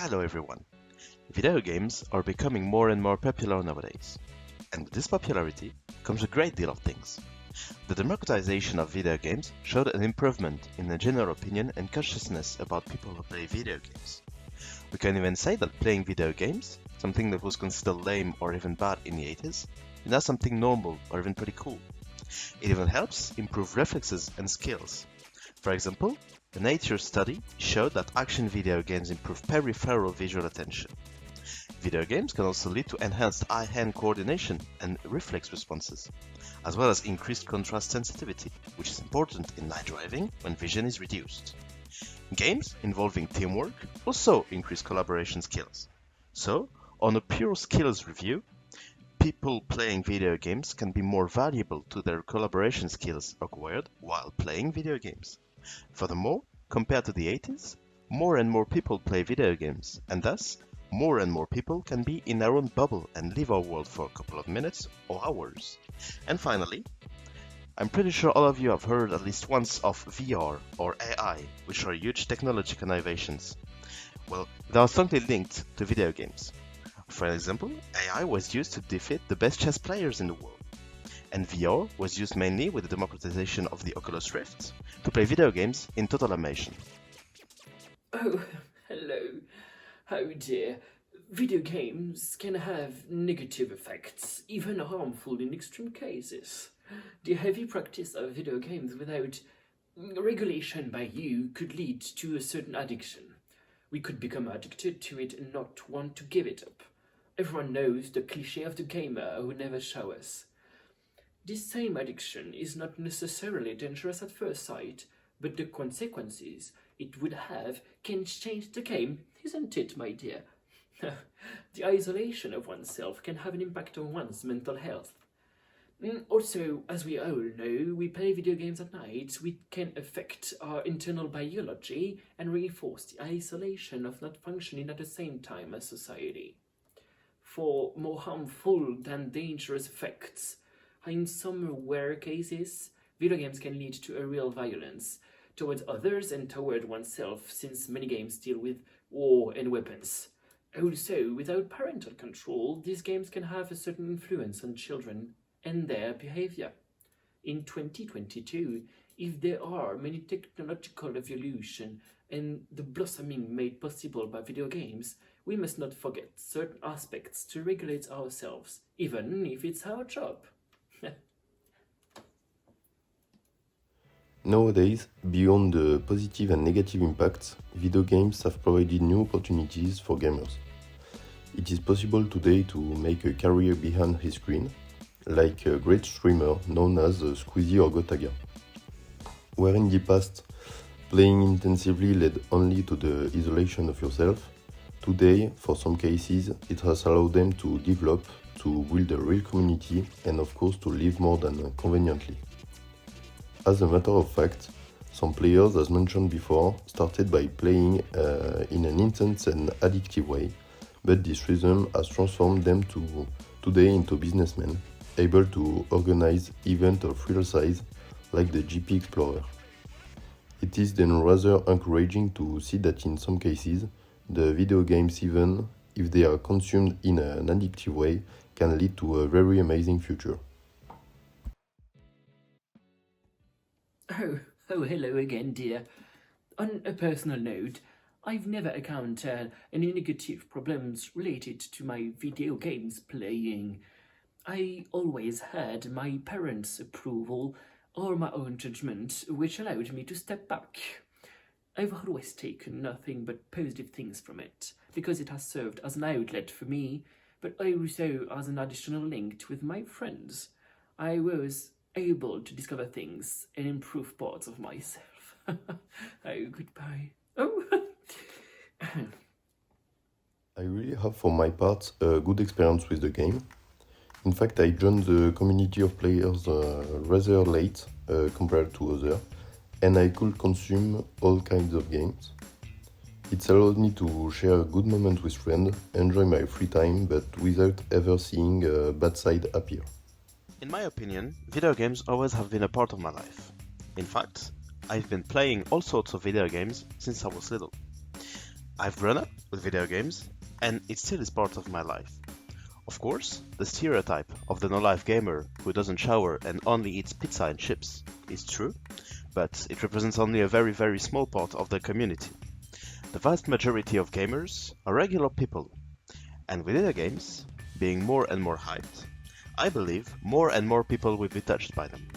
Hello everyone. Video games are becoming more and more popular nowadays. And with this popularity comes a great deal of things. The democratization of video games showed an improvement in the general opinion and consciousness about people who play video games. We can even say that playing video games, something that was considered lame or even bad in the 80s, is now something normal or even pretty cool. It even helps improve reflexes and skills. For example, a Nature study showed that action video games improve peripheral visual attention. Video games can also lead to enhanced eye-hand coordination and reflex responses, as well as increased contrast sensitivity, which is important in night driving when vision is reduced. Games involving teamwork also increase collaboration skills. So, on a pure skills review, people playing video games can be more valuable to their collaboration skills acquired while playing video games. Furthermore, compared to the 80s, more and more people play video games, and thus, more and more people can be in their own bubble and leave our world for a couple of minutes or hours. And finally, I'm pretty sure all of you have heard at least once of VR or AI, which are huge technological innovations. Well, they are strongly linked to video games. For example, AI was used to defeat the best chess players in the world. And VR was used mainly with the democratization of the Oculus Rift to play video games in total immersion. Oh, hello. Oh dear. Video games can have negative effects, even harmful in extreme cases. The heavy practice of video games without regulation by you could lead to a certain addiction. We could become addicted to it and not want to give it up. Everyone knows the cliché of the gamer who never showers. This same addiction is not necessarily dangerous at first sight, but the consequences it would have can change the game, isn't it, my dear? The isolation of oneself can have an impact on one's mental health. Also, as we all know, we play video games at night, which can affect our internal biology and reinforce the isolation of not functioning at the same time as society. For more harmful than dangerous effects, in some rare cases, video games can lead to a real violence towards others and toward oneself, since many games deal with war and weapons. Also, without parental control, these games can have a certain influence on children and their behavior. In 2022, if there are many technological evolution and the blossoming made possible by video games, we must not forget certain aspects to regulate ourselves, even if it's our job. Nowadays, beyond the positive and negative impacts, video games have provided new opportunities for gamers. It is possible today to make a career behind his screen, like a great streamer known as Squeezie or Gotaga. Where in the past, playing intensively led only to the isolation of yourself, today, for some cases, it has allowed them to develop, to build a real community, and of course to live more than conveniently. As a matter of fact, some players, as mentioned before, started by playing in an intense and addictive way, but this rhythm has transformed them today into businessmen, able to organize events of real size like the GP Explorer. It is then rather encouraging to see that in some cases, the video games, even if they are consumed in an addictive way, can lead to a very amazing future. Oh, hello again, dear. On a personal note, I've never encountered any negative problems related to my video games playing. I always had my parents' approval or my own judgment, which allowed me to step back. I've always taken nothing but positive things from it, because it has served as an outlet for me, but also as an additional link with my friends. I was able to discover things and improve parts of myself. Oh, goodbye. Oh! I really have for my part a good experience with the game. In fact, I joined the community of players rather late compared to others, and I could consume all kinds of games. It allowed me to share a good moment with friends, enjoy my free time, but without ever seeing a bad side appear. In my opinion, video games always have been a part of my life. In fact, I've been playing all sorts of video games since I was little. I've grown up with video games, and it still is part of my life. Of course, the stereotype of the no-life gamer who doesn't shower and only eats pizza and chips is true, but it represents only a very, very small part of the community. The vast majority of gamers are regular people, and with video games being more and more hyped, I believe more and more people will be touched by them.